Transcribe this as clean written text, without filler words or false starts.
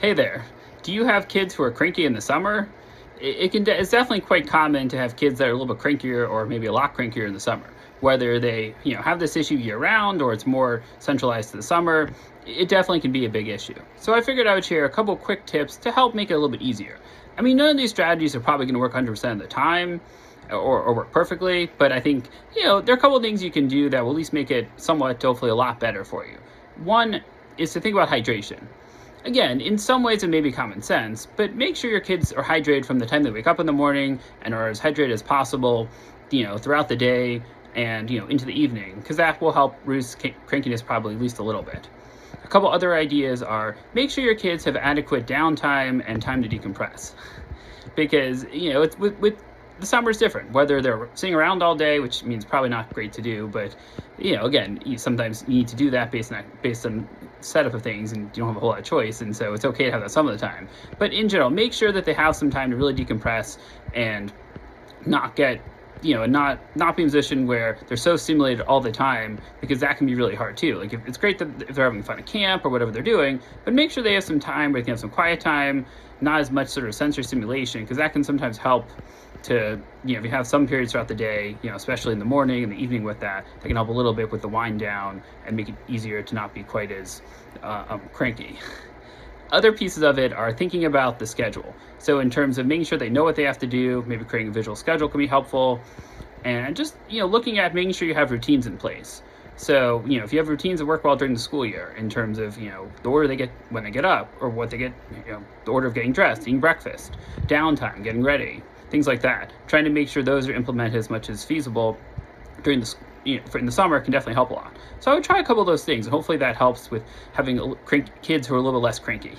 Hey there. Do you have kids who are cranky in the summer? It's definitely quite common to have kids that are a little bit crankier or maybe a lot crankier in the summer. Whether they, have this issue year round or it's more centralized to the summer, it definitely can be a big issue. So I figured I would share a couple quick tips to help make it a little bit easier. I mean, none of these strategies are probably going to work 100% of the time or work perfectly, but I think, there are a couple of things you can do that will at least make it somewhat, hopefully, a lot better for you. One is to think about hydration. Again, in some ways it may be common sense, but make sure your kids are hydrated from the time they wake up in the morning and are as hydrated as possible, throughout the day and, into the evening, because that will help reduce crankiness probably at least a little bit. A couple other ideas are make sure your kids have adequate downtime and time to decompress. Because, it's with the summer is different, whether they're sitting around all day, which means probably not great to do, but again, sometimes you need to do that based on setup of things, and you don't have a whole lot of choice, and so it's okay to have that some of the time. But in general, make sure that they have some time to really decompress and not get not be in a position where they're so stimulated all the time, because that can be really hard too. Like, if it's great that if they're having fun at camp or whatever they're doing, but make sure they have some time where they can have some quiet time, not as much sort of sensory stimulation, because that can sometimes help to, if you have some periods throughout the day, especially in the morning and the evening with that can help a little bit with the wind down and make it easier to not be quite as cranky. Other pieces of it are thinking about the schedule. So in terms of making sure they know what they have to do, maybe creating a visual schedule can be helpful. And just, looking at making sure you have routines in place. So, if you have routines that work well during the school year in terms of, the order they get when they get up, or what they get, the order of getting dressed, eating breakfast, downtime, getting ready, things like that. Trying to make sure those are implemented as much as feasible during the in the summer can definitely help a lot. So I would try a couple of those things, and hopefully that helps with having kids who are a little less cranky.